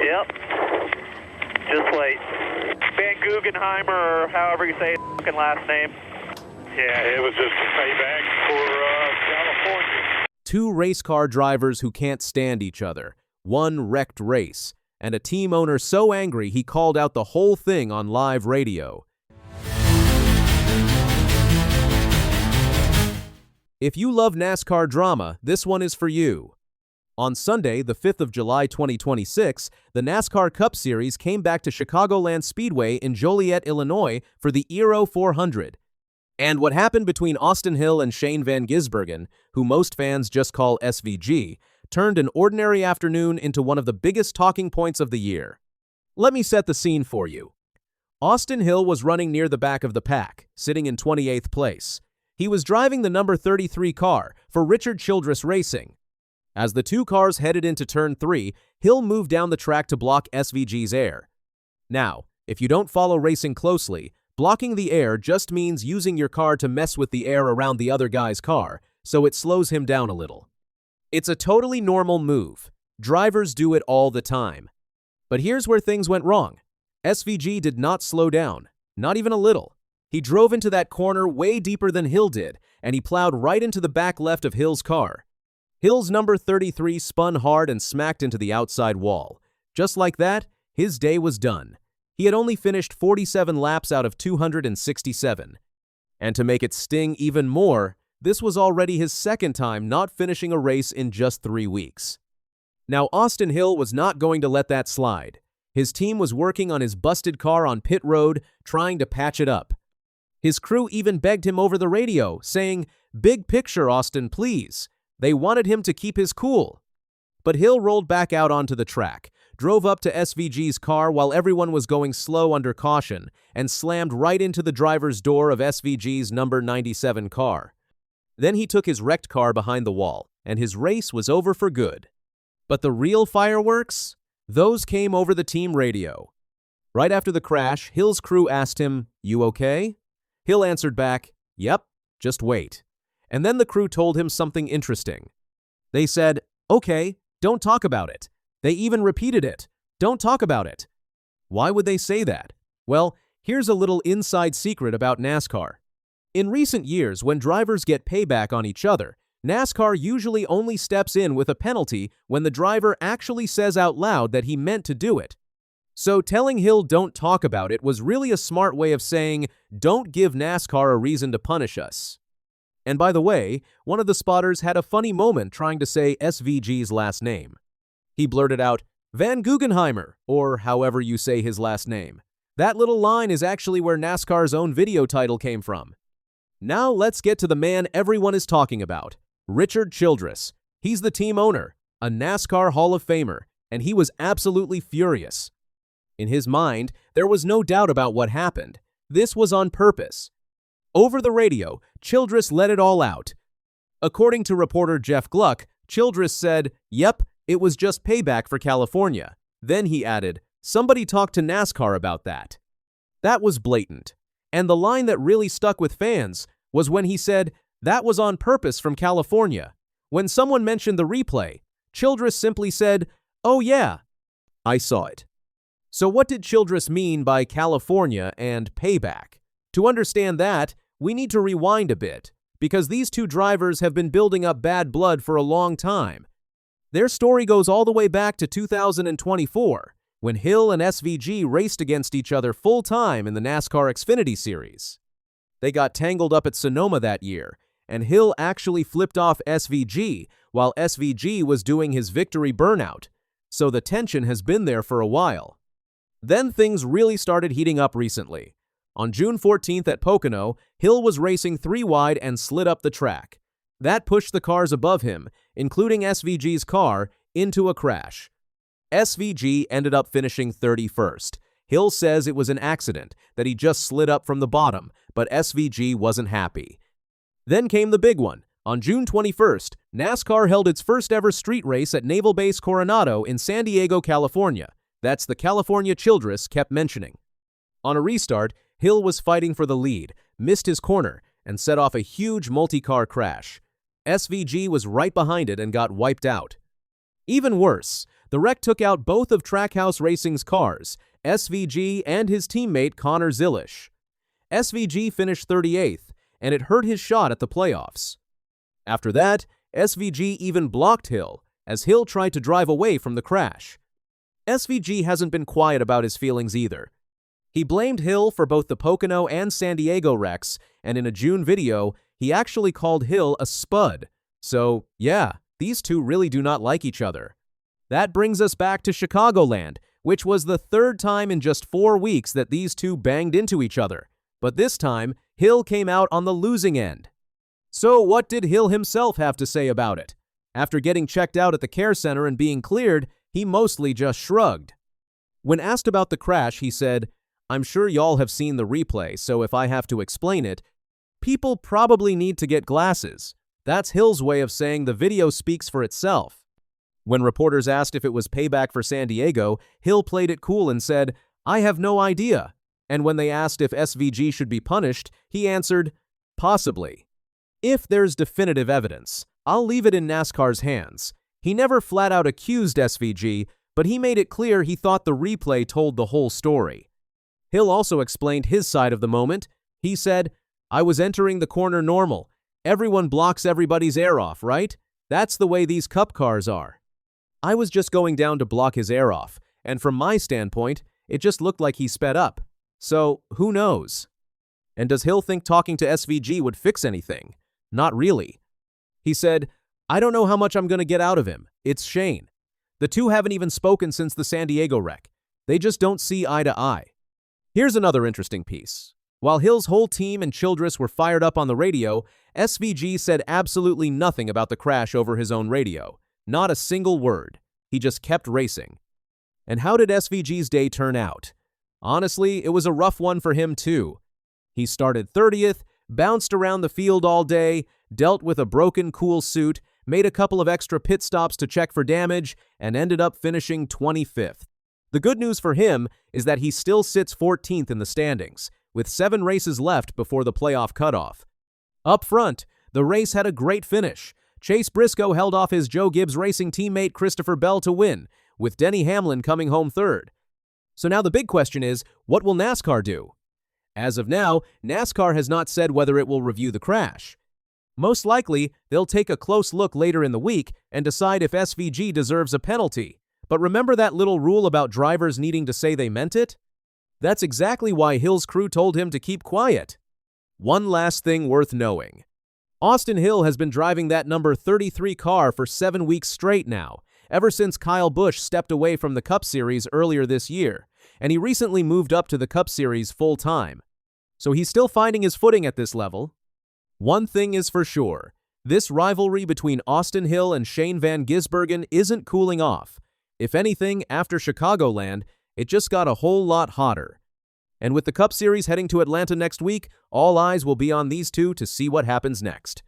Yep. Just wait. Van Guggenheimer, or however you say his fucking last name. Yeah, it was just a payback for California. Two race car drivers who can't stand each other, one wrecked race, and a team owner so angry he called out the whole thing on live radio. If you love NASCAR drama, this one is for you. On Sunday, the 5th of July 2026, the NASCAR Cup Series came back to Chicagoland Speedway in Joliet, Illinois for the eero 400. And what happened between Austin Hill and Shane Van Gisbergen, who most fans just call SVG, turned an ordinary afternoon into one of the biggest talking points of the year. Let me set the scene for you. Austin Hill was running near the back of the pack, sitting in 28th place. He was driving the number 33 car for Childress Racing. As the two cars headed into turn 3, Hill moved down the track to block SVG's air. Now, if you don't follow racing closely, blocking the air just means using your car to mess with the air around the other guy's car, so it slows him down a little. It's a totally normal move. Drivers do it all the time. But here's where things went wrong. SVG did not slow down, not even a little. He drove into that corner way deeper than Hill did, and he plowed right into the back left of Hill's car. Hill's number 33 spun hard and smacked into the outside wall. Just like that, his day was done. He had only finished 47 laps out of 267. And to make it sting even more, this was already his second time not finishing a race in just 3 weeks. Now, Austin Hill was not going to let that slide. His team was working on his busted car on pit road, trying to patch it up. His crew even begged him over the radio, saying, "Big picture, Austin, please." They wanted him to keep his cool. But Hill rolled back out onto the track, drove up to SVG's car while everyone was going slow under caution, and slammed right into the driver's door of SVG's number 97 car. Then he took his wrecked car behind the wall, and his race was over for good. But the real fireworks? Those came over the team radio. Right after the crash, Hill's crew asked him, "You okay?" Hill answered back, "Yep, just wait." And then the crew told him something interesting. They said, "Okay, don't talk about it." They even repeated it, "Don't talk about it." Why would they say that? Well, here's a little inside secret about NASCAR. In recent years, when drivers get payback on each other, NASCAR usually only steps in with a penalty when the driver actually says out loud that he meant to do it. So telling Hill don't talk about it was really a smart way of saying, don't give NASCAR a reason to punish us. And by the way, one of the spotters had a funny moment trying to say SVG's last name. He blurted out, "Van Guggenheimer," or however you say his last name. That little line is actually where NASCAR's own video title came from. Now let's get to the man everyone is talking about, Childress. He's the team owner, a NASCAR Hall of Famer, and he was absolutely furious. In his mind, there was no doubt about what happened. This was on purpose. Over the radio, Childress let it all out. According to reporter Jeff Gluck, Childress said, "Yep, it was just payback for California." Then he added, "Somebody talked to NASCAR about that." That was blatant. And the line that really stuck with fans was when he said, "That was on purpose from California." When someone mentioned the replay, Childress simply said, "Oh yeah, I saw it." So what did Childress mean by California and payback? To understand that, we need to rewind a bit, because these two drivers have been building up bad blood for a long time. Their story goes all the way back to 2024, when Hill and SVG raced against each other full-time in the NASCAR Xfinity Series. They got tangled up at Sonoma that year, and Hill actually flipped off SVG while SVG was doing his victory burnout, so the tension has been there for a while. Then things really started heating up recently. On June 14th at Pocono, Hill was racing 3 wide and slid up the track. That pushed the cars above him, including SVG's car, into a crash. SVG ended up finishing 31st. Hill says it was an accident, that he just slid up from the bottom, but SVG wasn't happy. Then came the big one. On June 21st, NASCAR held its first ever street race at Naval Base Coronado in San Diego, California. That's the California Childress kept mentioning. On a restart, Hill was fighting for the lead, missed his corner, and set off a huge multi-car crash. SVG was right behind it and got wiped out. Even worse, The wreck took out both of Trackhouse Racing's cars, SVG and his teammate Connor Zilisch. SVG finished 38th, and it hurt his shot at the playoffs. After that, SVG even blocked Hill, as Hill tried to drive away from the crash. SVG hasn't been quiet about his feelings either. He blamed Hill for both the Pocono and San Diego wrecks, and in a June video, he actually called Hill a spud. So, yeah, these two really do not like each other. That brings us back to Chicagoland, which was the third time in just 4 weeks that these two banged into each other. But this time, Hill came out on the losing end. So what did Hill himself have to say about it? After getting checked out at the care center and being cleared, he mostly just shrugged. When asked about the crash, he said, "I'm sure y'all have seen the replay, so if I have to explain it, people probably need to get glasses." That's Hill's way of saying the video speaks for itself. When reporters asked if it was payback for San Diego, Hill played it cool and said, "I have no idea." And when they asked if SVG should be punished, he answered, "Possibly. If there's definitive evidence, I'll leave it in NASCAR's hands." He never flat out accused SVG, but he made it clear he thought the replay told the whole story. Hill also explained his side of the moment. He said, "I was entering the corner normal. Everyone blocks everybody's air off, right? That's the way these cup cars are. I was just going down to block his air off, and from my standpoint, it just looked like he sped up. So, who knows?" And does Hill think talking to SVG would fix anything? Not really. He said, "I don't know how much I'm going to get out of him. It's Shane. The two haven't even spoken since the San Diego wreck. They just don't see eye to eye." Here's another interesting piece. While Hill's whole team and Childress were fired up on the radio, SVG said absolutely nothing about the crash over his own radio. Not a single word. He just kept racing. And how did SVG's day turn out? Honestly, it was a rough one for him too. He started 30th, bounced around the field all day, dealt with a broken cool suit, made a couple of extra pit stops to check for damage, and ended up finishing 25th. The good news for him is that he still sits 14th in the standings, with 7 races left before the playoff cutoff. Up front, the race had a great finish. Chase Briscoe held off his Joe Gibbs Racing teammate Christopher Bell to win, with Denny Hamlin coming home third. So now the big question is, what will NASCAR do? As of now, NASCAR has not said whether it will review the crash. Most likely, they'll take a close look later in the week and decide if SVG deserves a penalty. But remember that little rule about drivers needing to say they meant it? That's exactly why Hill's crew told him to keep quiet. One last thing worth knowing. Austin Hill has been driving that number 33 car for 7 weeks straight now, ever since Kyle Busch stepped away from the Cup Series earlier this year, and he recently moved up to the Cup Series full-time. So he's still finding his footing at this level. One thing is for sure, this rivalry between Austin Hill and Shane Van Gisbergen isn't cooling off. If anything, after Chicagoland, it just got a whole lot hotter. And with the Cup Series heading to Atlanta next week, all eyes will be on these two to see what happens next.